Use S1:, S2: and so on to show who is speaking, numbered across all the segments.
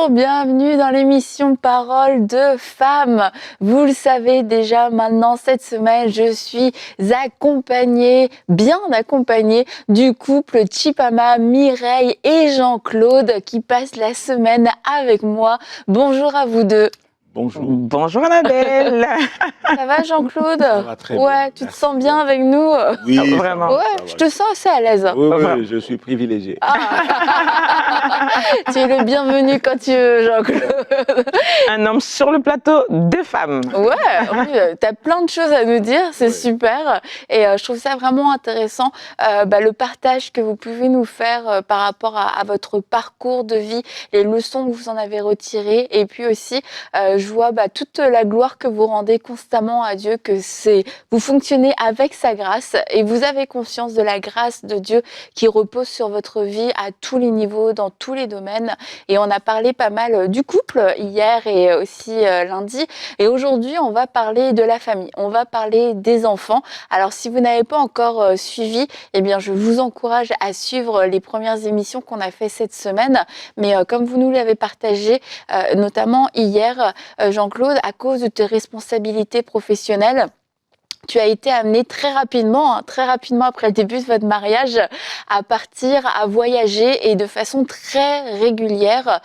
S1: Bonjour, bienvenue dans l'émission Parole de femmes. Vous le savez déjà maintenant, cette semaine, je suis bien accompagnée du couple Chipama, Mireille et Jean-Claude qui passent la semaine avec moi. Bonjour à vous deux.
S2: Bonjour.
S3: Bonjour Annabelle.
S1: Ça va Jean-Claude?
S2: Ça va très bien.
S1: Ouais, tu te sens bien avec nous?
S2: Oui,
S3: Vraiment.
S1: Ouais, je te sens assez à l'aise.
S2: Oui, je suis privilégié.
S1: Tu es le bienvenu quand tu veux, Jean-Claude.
S3: Un homme sur le plateau, deux femmes.
S1: Ouais, tu as plein de choses à nous dire, c'est super. Et je trouve ça vraiment intéressant, le partage que vous pouvez nous faire par rapport à votre parcours de vie, les leçons que vous en avez retirées. Et puis aussi, je vois toute la gloire que vous rendez constamment à Dieu, que vous fonctionnez avec sa grâce et vous avez conscience de la grâce de Dieu qui repose sur votre vie à tous les niveaux, dans tous les domaines. Et on a parlé pas mal du couple hier et aussi lundi. Et aujourd'hui, on va parler de la famille, on va parler des enfants. Alors si vous n'avez pas encore suivi, eh bien je vous encourage à suivre les premières émissions qu'on a fait cette semaine. Mais comme vous nous l'avez partagé, notamment hier, Jean-Claude, à cause de tes responsabilités professionnelles, tu as été amené très rapidement après le début de votre mariage, à partir, à voyager et de façon très régulière.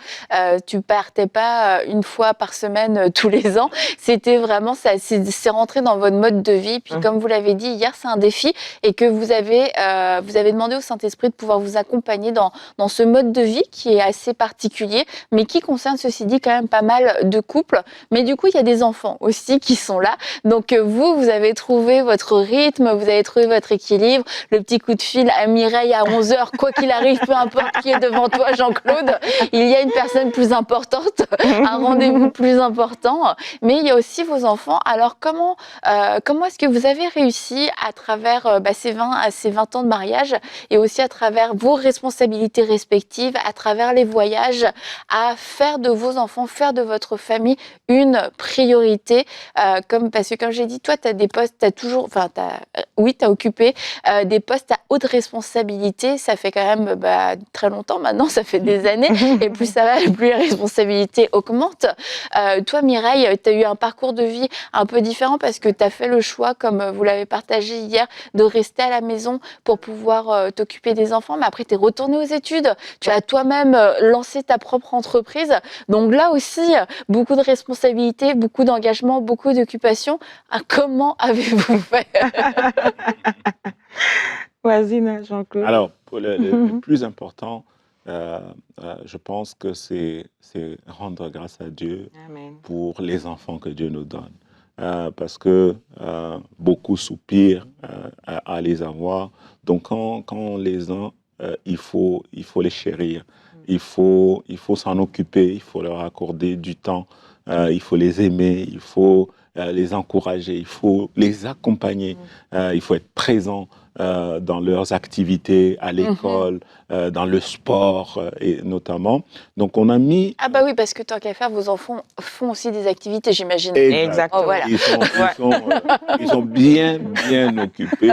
S1: Tu partais pas une fois par semaine tous les ans. C'était vraiment ça, c'est rentré dans votre mode de vie. Puis comme vous l'avez dit hier, c'est un défi et que vous avez demandé au Saint-Esprit de pouvoir vous accompagner dans ce mode de vie qui est assez particulier, mais qui concerne ceci dit quand même pas mal de couples. Mais du coup, il y a des enfants aussi qui sont là. Donc vous avez trouvé votre rythme, vous avez trouvé votre équilibre, le petit coup de fil à Mireille à 11h, quoi qu'il arrive, peu importe qui est devant toi, Jean-Claude, il y a une personne plus importante, un rendez-vous plus important, mais il y a aussi vos enfants. Alors comment est-ce que vous avez réussi à travers ces 20 ans de mariage et aussi à travers vos responsabilités respectives, à travers les voyages, à faire de vos enfants, faire de votre famille une priorité, parce que comme j'ai dit, toi, tu as des postes, tu as occupé des postes à haute responsabilité. Ça fait quand même très longtemps maintenant, ça fait des années. Et plus ça va, plus les responsabilités augmentent. Toi, Mireille, tu as eu un parcours de vie un peu différent parce que tu as fait le choix, comme vous l'avez partagé hier, de rester à la maison pour pouvoir t'occuper des enfants. Mais après, tu es retournée aux études. Tu as toi-même lancé ta propre entreprise. Donc là aussi, beaucoup de responsabilités, beaucoup d'engagement, beaucoup d'occupation. Comment avez-vous fait?
S3: Vas-y, Jean-Claude.
S2: Alors, le plus important, je pense que c'est rendre grâce à Dieu
S3: Amen.
S2: pour les enfants que Dieu nous donne. Parce que beaucoup soupirent à les avoir. Donc, quand on les a, il faut les chérir. Il faut s'en occuper, il faut leur accorder du temps, il faut les aimer, il faut les encourager, il faut les accompagner, il faut être présent dans leurs activités, à l'école, dans le sport et notamment. Donc on a mis...
S1: Ah bah oui, parce que tant qu'à faire, vos enfants font aussi des activités, j'imagine.
S3: Exactement.
S1: Oh, voilà.
S2: Ils sont bien occupés,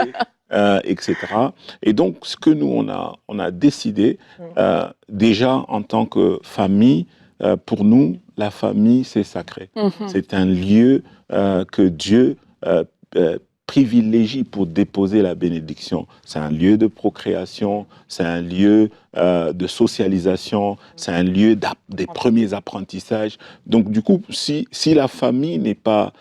S2: etc. Et donc ce que nous on a décidé, déjà en tant que famille, pour nous, la famille, c'est sacré. C'est un lieu que Dieu privilégie pour déposer la bénédiction. C'est un lieu de procréation, c'est un lieu de socialisation, c'est un lieu des premiers apprentissages. Donc du coup, si la famille n'est pas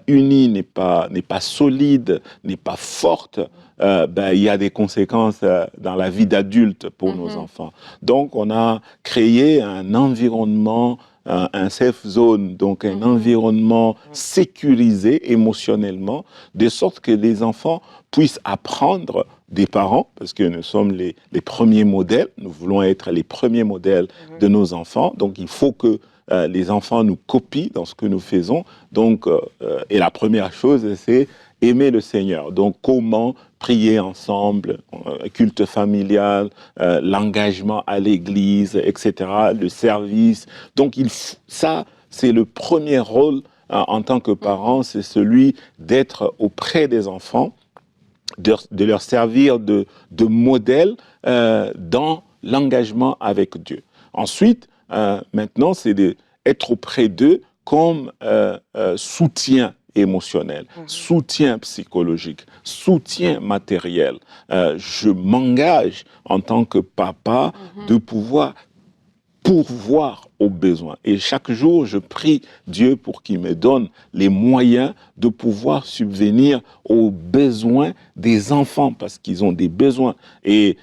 S2: unie, n'est pas solide, n'est pas forte, il y a des conséquences dans la vie d'adulte pour nos enfants. Donc on a créé un environnement, un safe zone, donc un environnement sécurisé émotionnellement, de sorte que les enfants puissent apprendre des parents, parce que nous sommes les premiers modèles, nous voulons être les premiers modèles de nos enfants, donc il faut que les enfants nous copient dans ce que nous faisons. Donc, et la première chose, c'est aimer le Seigneur. Donc, comment prier ensemble, culte familial, l'engagement à l'église, etc., le service. Donc, ça, c'est le premier rôle en tant que parent, c'est celui d'être auprès des enfants, de leur servir de modèle dans l'engagement avec Dieu. Ensuite, maintenant, c'est d'être auprès d'eux comme soutien émotionnel, soutien psychologique, soutien matériel. Je m'engage en tant que papa de pouvoir pourvoir aux besoins. Et chaque jour, je prie Dieu pour qu'il me donne les moyens de pouvoir subvenir aux besoins des enfants, parce qu'ils ont des besoins. Et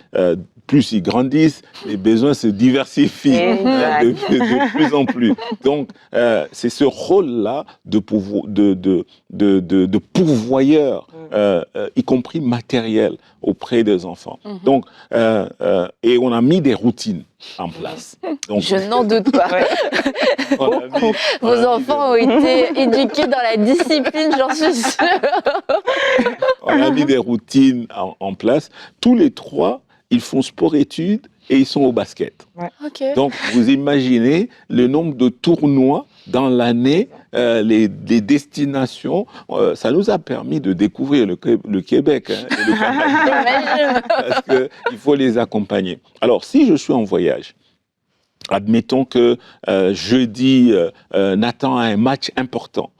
S2: plus ils grandissent, les besoins se diversifient de plus en plus. Donc, c'est ce rôle-là de pourvoyeur, y compris matériel, auprès des enfants. Donc, et on a mis des routines en place. Donc,
S1: je n'en doute pas. Vos enfants ont été éduqués dans la discipline, j'en suis sûre.
S2: On a mis des routines en place. Tous les trois, ils font sport-études et ils sont au basket.
S1: Okay.
S2: Donc, vous imaginez le nombre de tournois dans l'année, les destinations. Ça nous a permis de découvrir le Québec et le Canada. Parce qu'il faut les accompagner. Alors, si je suis en voyage, admettons que jeudi, Nathan a un match important.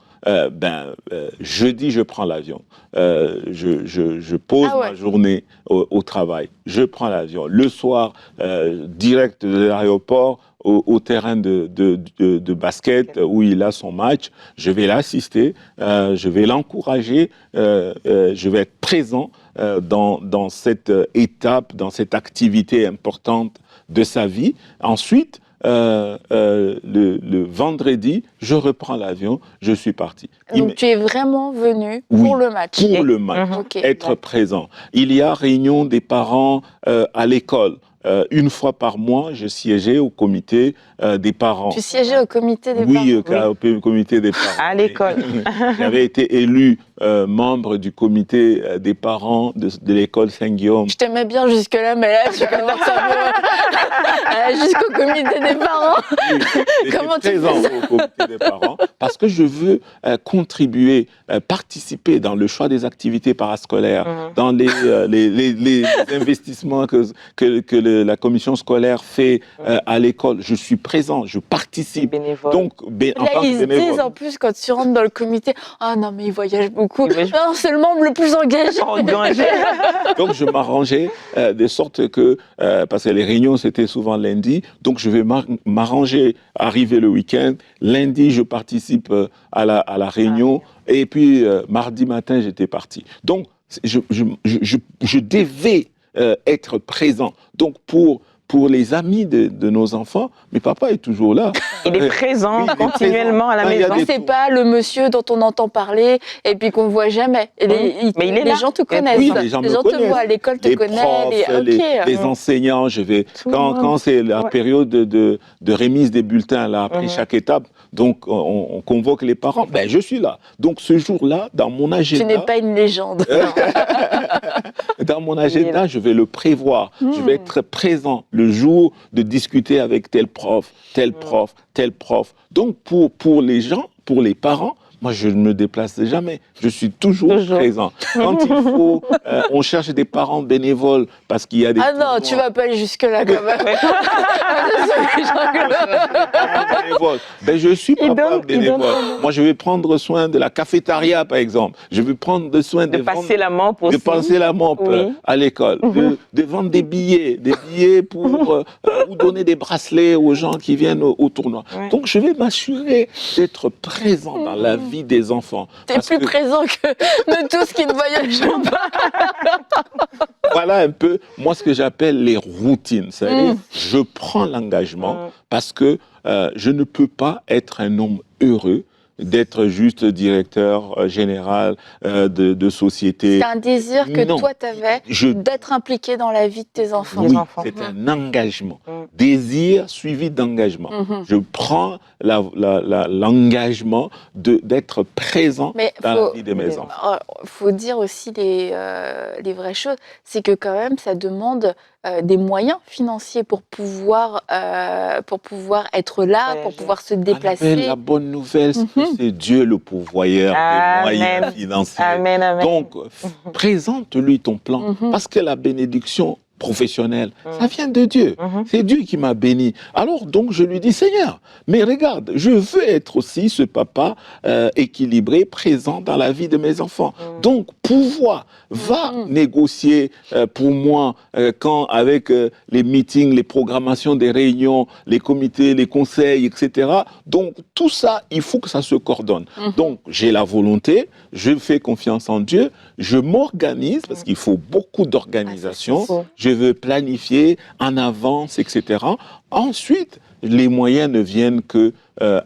S2: Jeudi, je prends l'avion. Je pose ma journée au travail. Je prends l'avion. Le soir, direct de l'aéroport au terrain de basket où il a son match. Je vais l'assister, je vais l'encourager, je vais être présent dans cette étape, dans cette activité importante de sa vie. Ensuite, le vendredi, je reprends l'avion, je suis parti.
S1: Donc tu es vraiment venu pour le match.
S2: Pour le match, être présent. Il y a réunion des parents à l'école. Une fois par mois, je siégeais au comité des parents.
S1: Tu siégeais au comité des
S2: parents? Oui, au comité des parents.
S3: À l'école.
S2: J'avais été élu membre du comité des parents de l'école Saint-Guillaume.
S1: Je t'aimais bien jusque-là, mais là, tu commences à jusqu'au comité des parents.
S2: Oui, comment tu présent au comité des parents parce que je veux contribuer, participer dans le choix des activités parascolaires, dans les investissements que la commission scolaire fait à l'école. Je suis présent, je participe.
S3: Bénévole.
S2: Donc,
S1: là, ils se disent en plus, quand tu rentres dans le comité, ah non, mais il voyage beaucoup. Non, c'est le membre le plus engagé.
S2: Donc, je m'arrangeais de sorte que, parce que les réunions, c'était souvent lundi, donc je vais m'arranger, arriver le week-end. Lundi, je participe à la réunion. Et puis, mardi matin, j'étais parti. Donc, je devais être présent. Donc, pour les amis de nos enfants, mais papa est toujours là.
S3: Il est présent continuellement à la maison.
S1: C'est pas le monsieur dont on entend parler et puis qu'on ne voit jamais. Et
S3: mais il est
S1: les
S3: là.
S1: gens te connaissent.
S2: Oui, les gens te
S1: voient, l'école te connaît.
S2: Les enseignants, quand c'est la période de remise des bulletins, là, après chaque étape, donc on convoque les parents, je suis là. Donc ce jour-là, dans mon agenda...
S1: Tu n'es pas une légende.
S2: Dans mon agenda, je vais le prévoir. Je vais être présent le jour de discuter avec tel prof, tel prof, tel prof. Donc, pour les gens, pour les parents, moi, je ne me déplace jamais. Je suis toujours présent. Quand il faut, on cherche des parents bénévoles parce qu'il y a des...
S1: Ah non, tu ne vas pas aller jusque-là quand même.
S2: Je suis papa bénévole. Moi, je vais prendre soin de la cafétéria, par exemple. Je vais prendre soin
S3: de passer la mop aussi.
S2: De passer la mop à l'école. De vendre des billets pour ou donner des bracelets aux gens qui viennent au tournoi. Donc, je vais m'assurer d'être présent dans la vie des enfants.
S1: T'es plus présent que de tous qui ne voyagent pas.
S2: Voilà un peu, moi, ce que j'appelle les routines. C'est-à-dire, je prends l'engagement parce que je ne peux pas être un homme heureux d'être juste directeur général de société.
S1: C'est un désir que toi, tu avais d'être impliqué dans la vie de tes enfants.
S2: Oui, c'est un engagement. Désir suivi d'engagement. Je prends l'engagement d'être présent dans la vie de mes enfants.
S1: Il faut dire aussi les vraies choses. C'est que quand même, ça demande des moyens financiers pour pouvoir être là, pour pouvoir se déplacer.
S2: La bonne nouvelle, c'est Dieu le pourvoyeur des moyens financiers.
S3: Amen.
S2: Donc, présente-lui ton plan, parce que la bénédiction professionnel, ça vient de Dieu. C'est Dieu qui m'a béni. Alors donc je lui dis, Seigneur, mais regarde, je veux être aussi ce papa équilibré, présent dans la vie de mes enfants. Donc pouvoir va négocier pour moi quand avec les meetings, les programmations des réunions, les comités, les conseils, etc. Donc tout ça, il faut que ça se coordonne. Donc j'ai la volonté, je fais confiance en Dieu, je m'organise parce qu'il faut beaucoup d'organisation, je veux planifier en avance, etc. Ensuite, les moyens ne viennent que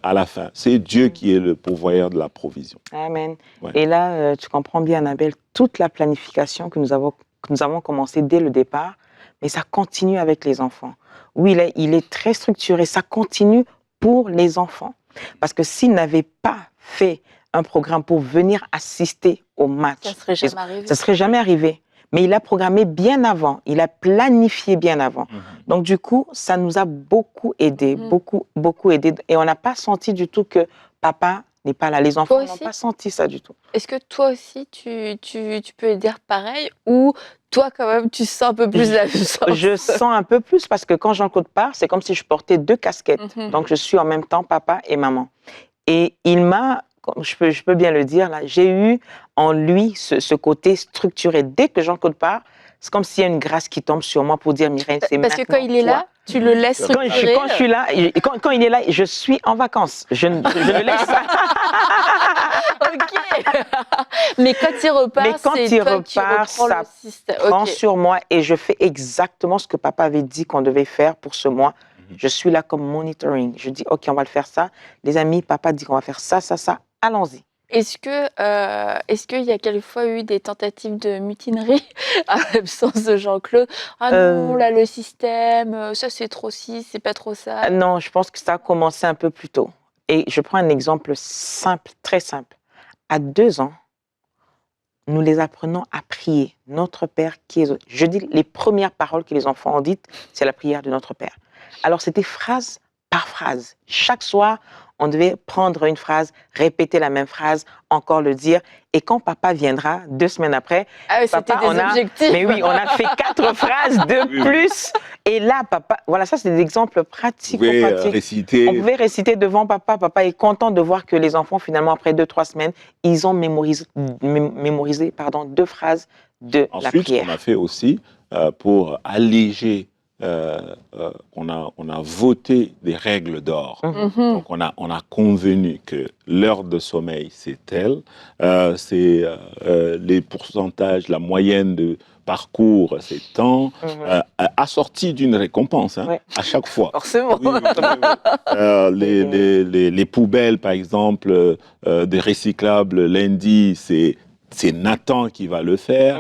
S2: à la fin. C'est Dieu qui est le pourvoyeur de la provision.
S3: Amen.
S2: Ouais.
S3: Et là, tu comprends bien, Annabelle, toute la planification que nous avons commencé dès le départ, mais ça continue avec les enfants. Oui, il est très structuré, ça continue pour les enfants. Parce que s'il n'avait pas fait un programme pour venir assister au match,
S1: Ça serait jamais arrivé.
S3: ça serait jamais arrivé. Mais il a programmé bien avant, il a planifié bien avant. Donc du coup, ça nous a beaucoup aidé, beaucoup aidé. Et on n'a pas senti du tout que papa n'est pas là. Les enfants n'ont pas senti ça du tout.
S1: Est-ce que toi aussi, tu peux dire pareil ou toi, quand même, tu sens un peu plus l'absence?
S3: Je sens un peu plus parce que quand Jean-Claude part, c'est comme si je portais 2 casquettes. Donc je suis en même temps papa et maman. Et il m'a, je peux bien le dire, là, j'ai eu en lui ce côté structuré. Dès que Jean-Claude part, c'est comme s'il y a une grâce qui tombe sur moi pour dire, Mireille, c'est maintenant.
S1: Parce que quand il est là, tu le laisses structurer.
S3: Quand je suis là, quand il est là, je suis en vacances. Je le laisse ça.
S1: Ok. Mais quand il repart, c'est toi qui reprends le système.
S3: Prend sur moi et je fais exactement ce que papa avait dit qu'on devait faire pour ce mois. Je suis là comme monitoring. Je dis, OK, on va le faire ça. Les amis, papa dit qu'on va faire ça, ça, ça. Allons-y.
S1: Est-ce qu'il y a quelquefois eu des tentatives de mutinerie à l'absence de Jean-Claude? Ah non, là, le système, ça c'est trop ci, c'est pas trop ça.
S3: Non, je pense que ça a commencé un peu plus tôt. Et je prends un exemple simple, très simple. À 2 ans, nous les apprenons à prier. Notre Père qui est... Je dis les premières paroles que les enfants ont dites, c'est la prière de notre Père. Alors, c'était phrase par phrase. Chaque soir, on devait prendre une phrase, répéter la même phrase, encore le dire. Et quand papa viendra, 2 semaines après,
S1: ah oui, c'était des objectifs.
S3: Mais oui, on a fait 4 phrases de plus. Et là, papa, voilà, ça c'est des exemples pratiques.
S2: Réciter.
S3: On pouvait réciter devant papa. Papa est content de voir que les enfants, finalement, après 2-3 semaines, ils ont mémorisé 2 phrases de la prière.
S2: Ensuite, on a fait aussi, pour alléger, on a voté des règles d'or. Donc, on a convenu que l'heure de sommeil, c'est telle, c'est les pourcentages, la moyenne de parcours, c'est tant, assorti d'une récompense, à chaque fois.
S1: Forcément.
S2: Oui, les poubelles, par exemple, des recyclables, lundi, c'est Nathan qui va le faire.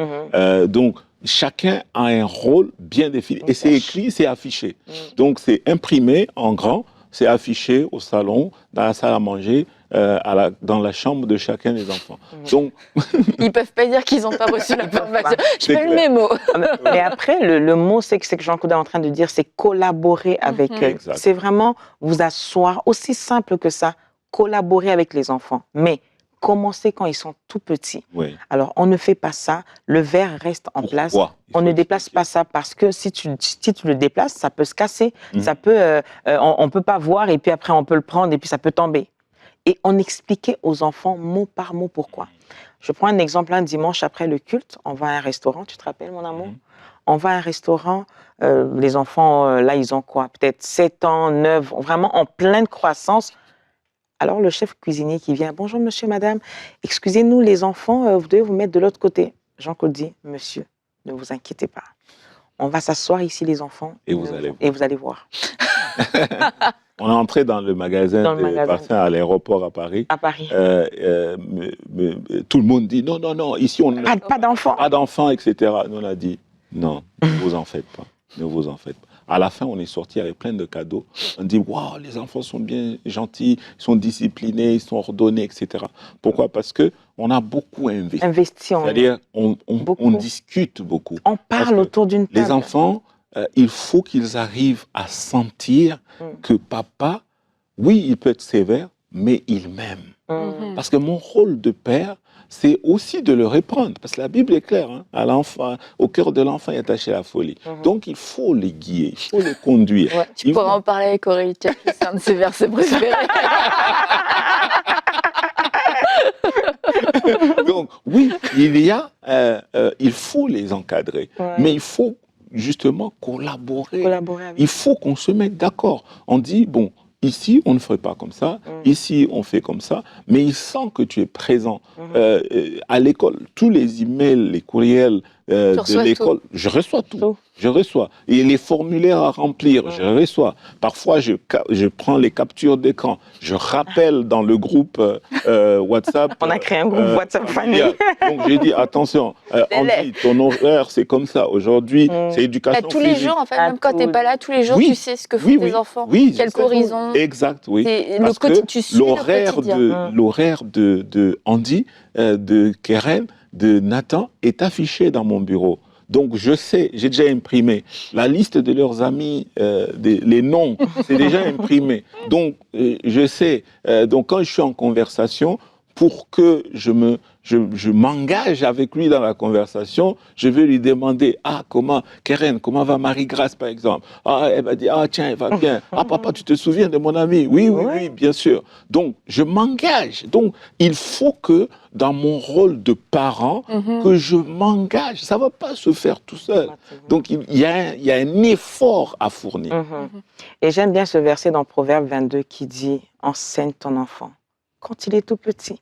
S2: Donc, chacun a un rôle bien défini. Et c'est écrit, c'est affiché. Donc, c'est imprimé en grand, c'est affiché au salon, dans la salle à manger, dans la chambre de chacun des enfants. Donc,
S1: ils peuvent pas dire qu'ils n'ont pas reçu l'information. Je fais le mémo.
S3: Mais après, le mot, c'est que Jean-Claude est en train de dire, c'est collaborer avec eux. C'est vraiment vous asseoir, aussi simple que ça, collaborer avec les enfants. Mais commencer quand ils sont tout petits.
S2: Oui.
S3: Alors, on ne fait pas ça. Le verre reste en place. On ne déplace pas ça parce que si tu le déplaces, ça peut se casser. Ça peut, on ne peut pas voir et puis après, on peut le prendre et puis ça peut tomber. Et on expliquait aux enfants mot par mot pourquoi. Je prends un exemple, un dimanche après le culte, on va à un restaurant, tu te rappelles mon amour? On va à un restaurant, les enfants, là, ils ont quoi? Peut-être 7 ans, 9, vraiment en pleine croissance. Alors, le chef cuisinier qui vient, « Bonjour, monsieur, madame. Excusez-nous, les enfants, vous devez vous mettre de l'autre côté. » Jean-Claude dit, « Monsieur, ne vous inquiétez pas. On va s'asseoir ici, les enfants.
S2: Et vous allez voir. » On est entré dans le magasin de parfums à l'aéroport à Paris.
S3: À Paris.
S2: Tout le monde dit, non, non, non, ici, on n'a
S3: pas d'enfants.
S2: Pas d'enfants, etc. Nous, on a dit, non, ne vous en faites pas. Ne vous en faites pas. À la fin, on est sorti avec plein de cadeaux. On dit, waouh, les enfants sont bien gentils, ils sont disciplinés, ils sont ordonnés, etc. Pourquoi? Parce qu'on a beaucoup investi. C'est-à-dire, on discute beaucoup.
S3: On parle autour d'une table.
S2: Les enfants, il faut qu'ils arrivent à sentir que papa, oui, il peut être sévère, mais il m'aime. Parce que mon rôle de père, c'est aussi de le reprendre. Parce que la Bible est claire, hein, à l'enfant, au cœur de l'enfant est attachée la folie. Donc, il faut les guider, il faut les conduire.
S1: Ouais, tu pourras en parler avec Aurélie, c'est un de ses versets préférés.
S2: Donc, oui, il faut les encadrer, mais il faut justement collaborer il faut qu'on se mette d'accord. On dit, bon, ici, on ne ferait pas comme ça, ici, on fait comme ça, mais il sent que tu es présent à l'école. Tous les emails, les courriels de l'école, je reçois tout. Je reçois. Et les formulaires à remplir, je reçois. Parfois, je prends les captures d'écran. Je rappelle dans le groupe WhatsApp.
S3: On a créé un groupe WhatsApp famille.
S2: Donc, j'ai dit, attention, Andy, ton horaire, c'est comme ça. Aujourd'hui, c'est éducation
S1: tous les jours, en fait, même quand tu n'es pas là, tous les jours, tu sais ce que font tes enfants. Quel horizon.
S2: Exact, oui.
S1: Parce que tu suis
S2: l'horaire de Andy, de Keren, de Nathan est affiché dans mon bureau. Donc, je sais, j'ai déjà imprimé la liste de leurs amis, les noms, c'est déjà imprimé. Donc, je sais. Donc, quand je suis en conversation, pour que je m'engage avec lui dans la conversation, je vais lui demander, Keren, comment va Marie-Grâce, par exemple? Elle va dire, tiens, elle va bien. Papa, tu te souviens de mon ami? Oui, bien sûr. Donc, je m'engage. Donc, il faut que, dans mon rôle de parent, que je m'engage. Ça ne va pas se faire tout seul. Donc, il y a un effort à fournir.
S3: Et j'aime bien ce verset dans Proverbe 22 qui dit, enseigne ton enfant quand il est tout petit.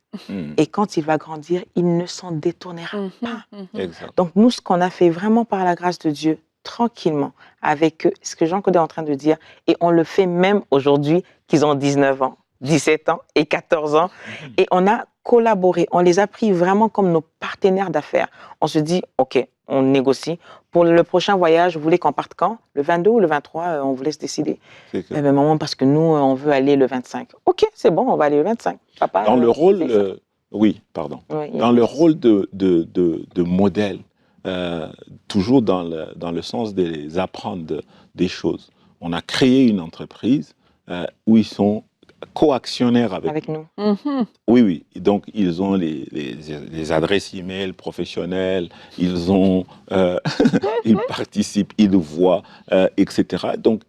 S3: Et quand il va grandir, il ne s'en détournera pas. Donc nous, ce qu'on a fait vraiment par la grâce de Dieu, tranquillement, avec eux, ce que Jean-Claude est en train de dire, et on le fait même aujourd'hui qu'ils ont 19 ans, 17 ans et 14 ans, et on a collaboré, on les a pris vraiment comme nos partenaires d'affaires. On se dit, OK, on négocie. Pour le prochain voyage, vous voulez qu'on parte quand? Le 22 ou le 23, on vous laisse décider. Mais maman, parce que nous, on veut aller le 25. OK, c'est bon, on va aller le 25. Papa,
S2: dans le rôle, dans le rôle de modèle, toujours dans le sens de les apprendre des choses. On a créé une entreprise où ils sont co-actionnaires avec nous. Oui. Donc, ils ont les adresses e-mail professionnelles, ils participent, ils voient, etc. Donc,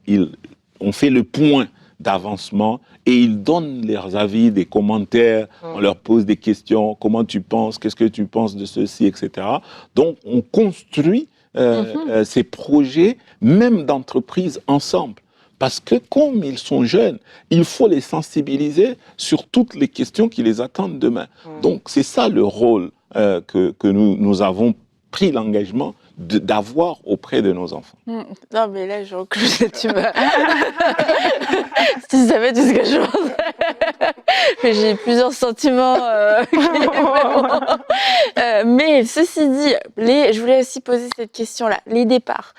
S2: on fait le point d'avancement et ils donnent leurs avis, des commentaires, on leur pose des questions, comment tu penses, qu'est-ce que tu penses de ceci, etc. Donc, on construit ces projets, même d'entreprise, ensemble. Parce que comme ils sont jeunes, il faut les sensibiliser sur toutes les questions qui les attendent demain. Donc, c'est ça le rôle que nous avons pris l'engagement d'avoir auprès de nos enfants.
S1: Non, mais là, Jean-Claude, tu me... Si tu savais tout ce que je pensais. J'ai plusieurs sentiments. Mais ceci dit, je voulais aussi poser cette question-là. Les départs.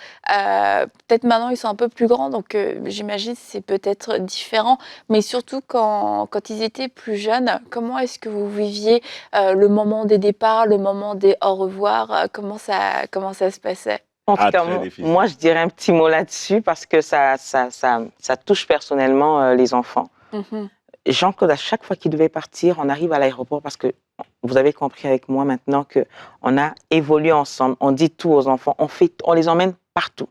S1: Peut-être maintenant, ils sont un peu plus grands, donc j'imagine que c'est peut-être différent. Mais surtout, quand ils étaient plus jeunes, comment est-ce que vous viviez le moment des départs, le moment des au revoir? Comment ça se passait?
S3: En tout cas, moi, je dirais un petit mot là-dessus parce que ça touche personnellement les enfants. Jean-Claude, à chaque fois qu'il devait partir, on arrive à l'aéroport parce que vous avez compris avec moi maintenant qu'on a évolué ensemble. On dit tout aux enfants, on les emmène partout,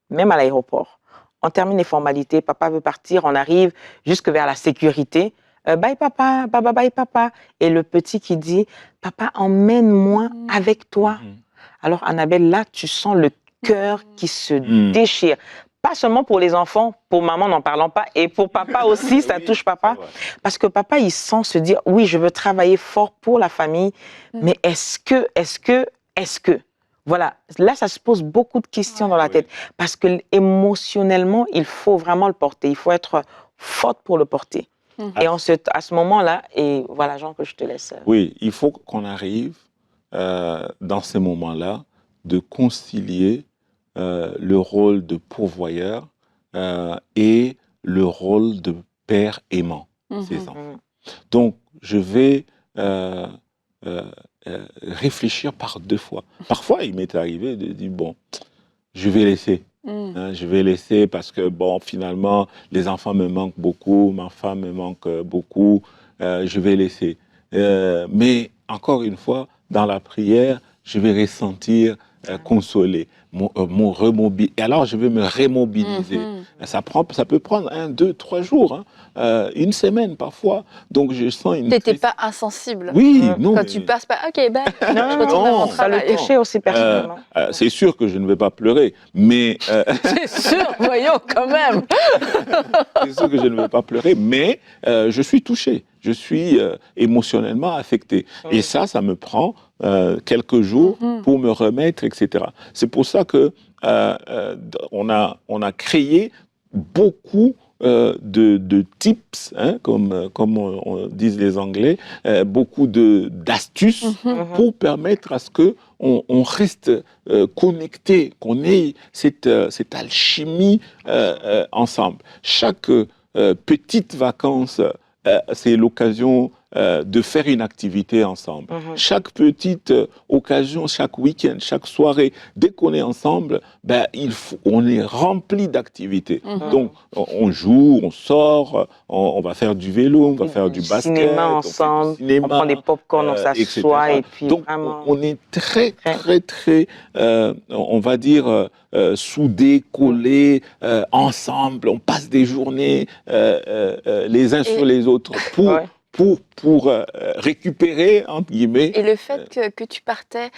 S3: même à l'aéroport. On termine les formalités, papa veut partir, on arrive jusque vers la sécurité. Bye papa, bye papa. Et le petit qui dit, papa, emmène-moi avec toi. Alors, Annabelle, là, tu sens le cœur qui se déchire. Pas seulement pour les enfants, pour maman, n'en parlons pas, et pour papa aussi, ça touche papa. Parce que papa, il sent se dire, oui, je veux travailler fort pour la famille, mais est-ce que Voilà, là, ça se pose beaucoup de questions dans la tête. Parce que émotionnellement, il faut vraiment le porter. Il faut être forte pour le porter. Et à ce moment-là, et voilà, Jean, que je te laisse.
S2: Oui, il faut qu'on arrive dans ces moments-là, de concilier le rôle de pourvoyeur et le rôle de père aimant ses enfants. Donc, je vais réfléchir par deux fois. Parfois, il m'est arrivé de dire, bon, je vais laisser. Je vais laisser parce que, bon, finalement, les enfants me manquent beaucoup, ma femme me manque beaucoup, je vais laisser. Mais encore une fois, dans la prière, je vais ressentir consolé, et alors je vais me remobiliser. Ça peut prendre 1, 2, 3 jours, une semaine parfois. Donc je sens une...
S1: T'étais pas insensible.
S2: Oui, non.
S1: Quand tu passes pas, ok, ben, je retourne à mon travail.
S3: Ça le touchait aussi personnellement.
S2: C'est sûr que je ne vais pas pleurer, mais...
S1: C'est sûr, voyons quand même.
S2: C'est sûr que je ne vais pas pleurer, mais je suis touché. Je suis émotionnellement affecté. Et ça me prend quelques jours pour me remettre, etc. C'est pour ça que on a créé beaucoup de tips, comme on dit les Anglais, beaucoup d'astuces pour permettre à ce que on reste connecté, qu'on ait cette alchimie ensemble. Chaque petite vacances, c'est l'occasion de faire une activité ensemble. Chaque petite occasion, chaque week-end, chaque soirée, dès qu'on est ensemble, on est rempli d'activités. Donc, on joue, on sort, on va faire du vélo, on va faire du basket.
S3: Cinéma ensemble, on prend des pop-corn, on s'assoit et puis
S2: donc,
S3: vraiment...
S2: on est très, on va dire, soudés, collés, ensemble. On passe des journées les uns sur les autres pour récupérer, entre guillemets.
S1: Et le fait que tu partais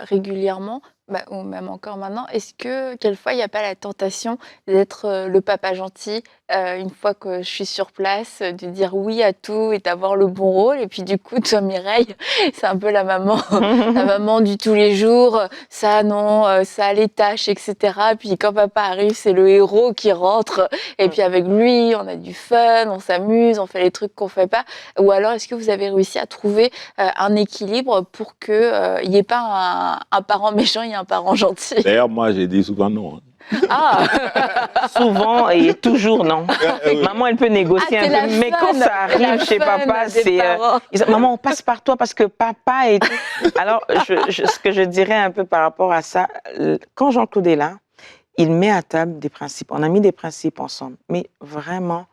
S1: régulièrement, ou même encore maintenant, est-ce que quelquefois il n'y a pas la tentation d'être le papa gentil une fois que je suis sur place, de dire oui à tout et d'avoir le bon rôle, et puis du coup toi Mireille, c'est un peu la maman du tous les jours, ça non, ça les tâches, etc. Puis quand papa arrive, c'est le héros qui rentre, et puis avec lui on a du fun, on s'amuse, on fait les trucs qu'on fait pas. Ou alors est-ce que vous avez réussi à trouver un équilibre pour que il n'y ait pas un parent méchant, il y ait un parent gentil?
S2: D'ailleurs moi j'ai dit souvent non.
S3: Souvent et toujours non. Maman, elle peut négocier un peu, mais quand ça arrive chez papa, c'est maman, on passe par toi parce que papa est. Alors, ce que je dirais un peu par rapport à ça, quand Jean-Claude est là, il met à table des principes. On a mis des principes ensemble, mais vraiment,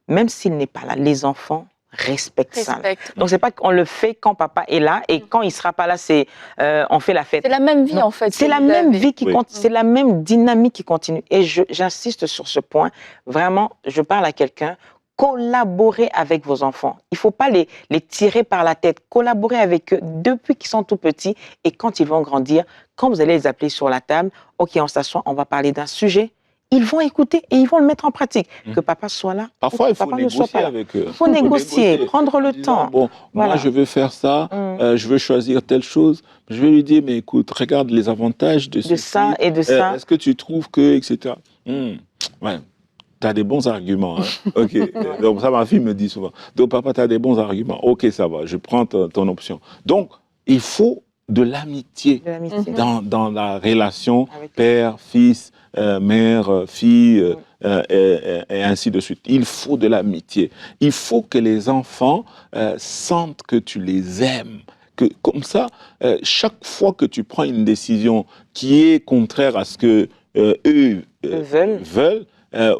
S3: même s'il n'est pas là, les enfants respectent ça. Donc c'est pas qu'on le fait quand papa est là et quand il sera pas là, c'est on fait la fête.
S1: C'est la même vie en fait.
S3: C'est la même vie qui compte, c'est la même dynamique qui continue. Et j'insiste sur ce point. Vraiment, je parle à quelqu'un. Collaborez avec vos enfants. Il faut pas les tirer par la tête. Collaborez avec eux depuis qu'ils sont tout petits et quand ils vont grandir, quand vous allez les appeler sur la table, ok, on s'assoit, on va parler d'un sujet. Ils vont écouter et ils vont le mettre en pratique. Que papa soit là,
S2: parfois il faut négocier avec eux.
S3: Il faut négocier, prendre le temps.
S2: Bon, voilà. Moi je veux faire ça, je veux choisir telle chose. Je vais lui dire, mais écoute, regarde les avantages de
S3: ça et de ça.
S2: Est-ce que tu trouves que, etc. Ouais. Tu as des bons arguments. Ok. Donc ça, ma fille me dit souvent. Donc papa, tu as des bons arguments. Ok, ça va, je prends ton option. Donc, il faut de l'amitié dans la relation père, fils, mère, fille, et ainsi de suite. Il faut de l'amitié. Il faut que les enfants sentent que tu les aimes. Que, comme ça, chaque fois que tu prends une décision qui est contraire à ce que eux veulent,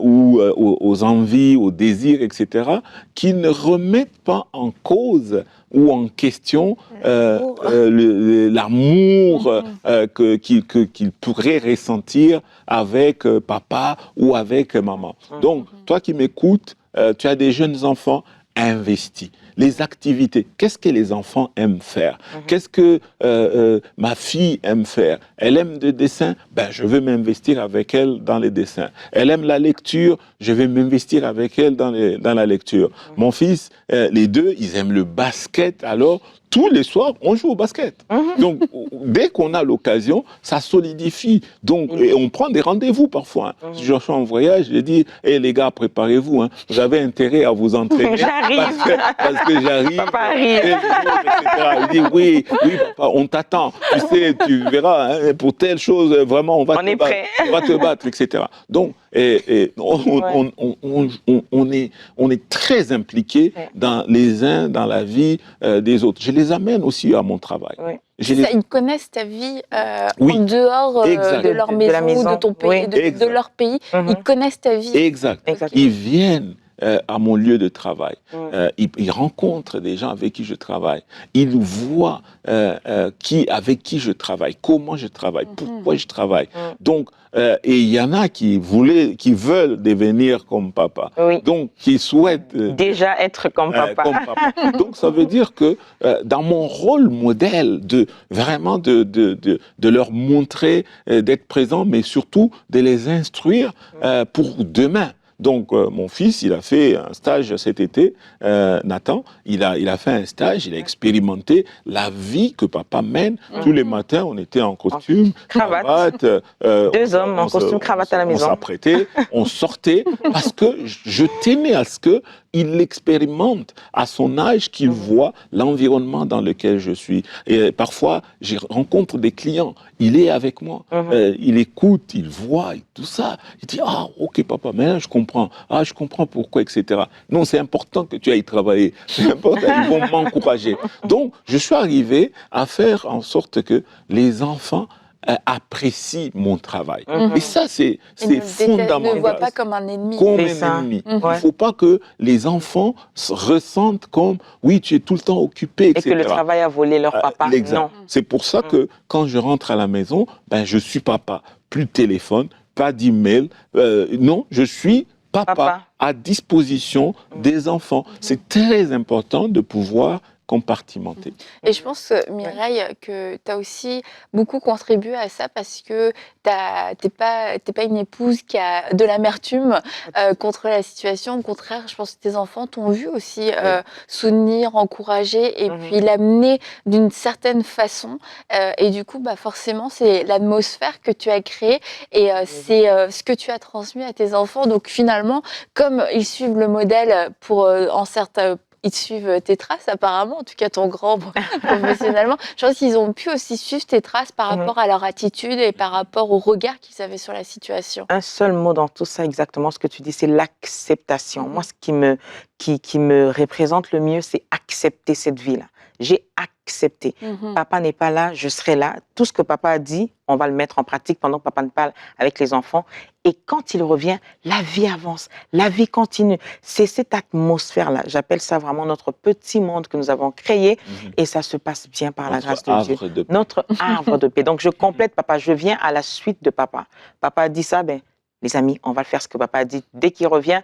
S2: ou aux envies, aux désirs, etc., qui ne remettent pas en cause ou en question l'amour qu'ils pourraient ressentir avec papa ou avec maman. Donc, toi qui m'écoutes, tu as des jeunes enfants, investis. Les activités, qu'est-ce que les enfants aiment faire? Qu'est-ce que ma fille aime faire? Elle aime le dessin, je vais m'investir avec elle dans les dessins. Elle aime la lecture, je vais m'investir avec elle dans la lecture. Mon fils, les deux, ils aiment le basket, alors tous les soirs, on joue au basket. Donc, dès qu'on a l'occasion, ça solidifie. Donc, et on prend des rendez-vous parfois. Si je suis en voyage, je dis, les gars, préparez-vous. Vous avez intérêt à vous entraîner.
S3: J'arrive.
S2: Parce que j'arrive.
S3: Papa arrive.
S2: Il dit, oui, papa, on t'attend. Tu sais, tu verras, pour telle chose, vraiment, on va te battre, etc. Donc, on est très impliqués dans les uns dans la vie des autres. Je les amène aussi à mon travail.
S1: Ils connaissent ta vie en dehors de leur maison, de ton pays, de leur pays. Ils connaissent ta vie.
S2: Exact. Ils viennent à mon lieu de travail. Il rencontre des gens avec qui je travaille. Il voit avec qui je travaille, comment je travaille, pourquoi je travaille. Donc, et il y en a qui veulent devenir comme papa. Donc, qui souhaitent
S3: déjà être comme papa.
S2: Donc, ça veut dire que dans mon rôle modèle, vraiment de leur montrer, d'être présent, mais surtout de les instruire pour demain. Donc, mon fils, il a fait un stage cet été, Nathan, il a fait un stage, il a expérimenté la vie que papa mène. Tous les matins, on était en costume, cravate.
S3: Deux hommes en costume, cravate à la maison.
S2: On s'apprêtait, on sortait, parce que je tenais à ce qu'il expérimente à son âge, qu'il voit l'environnement dans lequel je suis. Et parfois, je rencontre des clients, il est avec moi, il écoute, il voit, et tout ça. Il dit, ah, ok papa, maintenant je comprends. Ah, je comprends pourquoi, etc. Non, c'est important que tu ailles travailler. C'est important, ils vont m'encourager. Donc, je suis arrivé à faire en sorte que les enfants apprécient mon travail. Et ça, c'est fondamental.
S1: Ne le voient pas comme un ennemi.
S2: Comme un ennemi. Il ne faut pas que les enfants se ressentent comme, oui, tu es tout le temps occupé, etc.
S3: Et que le travail a volé leur papa.
S2: Non. C'est pour ça que quand je rentre à la maison, ben, je suis papa. Plus de téléphone, pas d'email. Non, je suis papa à disposition des enfants. C'est très important de pouvoir compartimenter.
S1: Et je pense, Mireille, que tu as aussi beaucoup contribué à ça parce que t'es pas une épouse qui a de l'amertume contre la situation. Au contraire, je pense que tes enfants t'ont vu aussi soutenir, encourager et puis l'amener d'une certaine façon. Et du coup, bah, forcément, c'est l'atmosphère que tu as créée et c'est ce que tu as transmis à tes enfants. Donc finalement, comme ils suivent le modèle ils suivent tes traces apparemment, en tout cas ton grand professionnellement. Je pense qu'ils ont pu aussi suivre tes traces par rapport à leur attitude et par rapport au regard qu'ils avaient sur la situation.
S3: Un seul mot dans tout ça, exactement ce que tu dis, c'est l'acceptation. Moi, ce qui me représente le mieux, c'est accepter cette vie-là. J'ai accepté. Papa n'est pas là, je serai là. Tout ce que papa a dit, on va le mettre en pratique pendant que papa ne parle avec les enfants. Et quand il revient, la vie avance, la vie continue. C'est cette atmosphère-là. J'appelle ça vraiment notre petit monde que nous avons créé et ça se passe bien par la grâce de Dieu. Notre arbre de paix. Donc je complète papa, je viens à la suite de papa. Papa a dit ça, ben, les amis, on va le faire ce que papa a dit. Dès qu'il revient,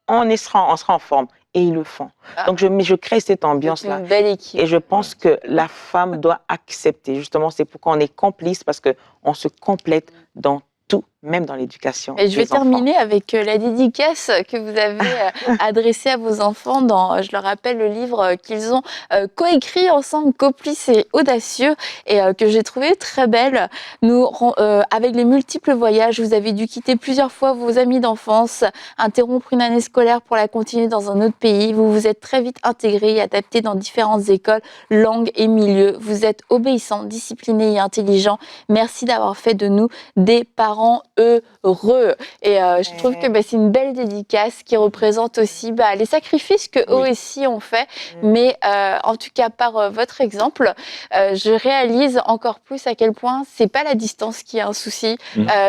S3: on sera en forme. Et ils le font. Donc, je crée cette ambiance-là.
S1: Une belle équipe.
S3: Et je pense que la femme doit accepter. Justement, c'est pourquoi on est complice, parce qu'on se complète dans tout, même dans l'éducation.
S1: Et je vais terminer avec la dédicace que vous avez adressée à vos enfants dans, je le rappelle, le livre qu'ils ont coécrit ensemble, Complices et audacieux, et que j'ai trouvé très belle. Avec les multiples voyages, vous avez dû quitter plusieurs fois vos amis d'enfance, interrompre une année scolaire pour la continuer dans un autre pays. Vous vous êtes très vite intégrés et adaptés dans différentes écoles, langues et milieux. Vous êtes obéissants, disciplinés et intelligents. Merci d'avoir fait de nous des parents heureux. Et je trouve que c'est une belle dédicace qui représente aussi les sacrifices que eux aussi ont fait. Mais en tout cas, par votre exemple, je réalise encore plus à quel point c'est pas la distance qui est un souci,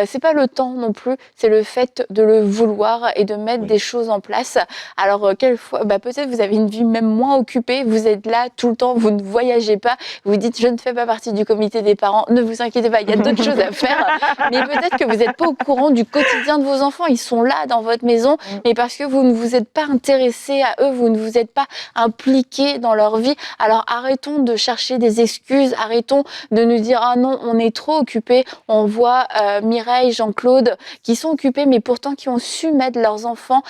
S1: c'est pas le temps non plus, c'est le fait de le vouloir et de mettre des choses en place. Alors, quelquefois, peut-être vous avez une vie même moins occupée, vous êtes là tout le temps, vous ne voyagez pas, vous dites je ne fais pas partie du comité des parents, ne vous inquiétez pas, il y a d'autres choses à faire, mais peut-être que vous n'êtes pas au courant du quotidien de vos enfants, ils sont là dans votre maison, mais parce que vous ne vous êtes pas intéressé à eux, vous ne vous êtes pas impliqué dans leur vie. Alors arrêtons de chercher des excuses, arrêtons de nous dire ah non, on est trop occupés. On voit Mireille, Jean-Claude qui sont occupés, mais pourtant qui ont su mettre leurs enfants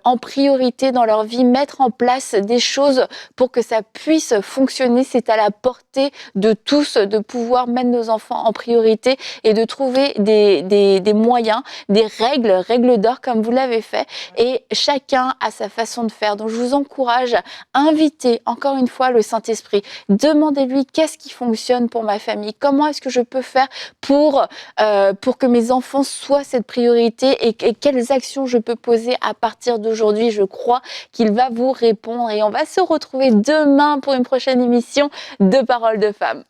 S1: en priorité dans leur vie, mettre en place des choses pour que ça puisse fonctionner. C'est à la portée de tous de pouvoir mettre nos enfants en priorité et de trouver des moyens, des règles d'or comme vous l'avez fait. Et chacun a sa façon de faire. Donc je vous encourage à inviter encore une fois le Saint-Esprit. Demandez-lui qu'est-ce qui fonctionne pour ma famille, comment est-ce que je peux faire pour que mes enfants soient cette priorité et quelles actions je peux poser à partir d'aujourd'hui. Je crois qu'il va vous répondre et on va se retrouver demain pour une prochaine émission de Paroles de Femmes.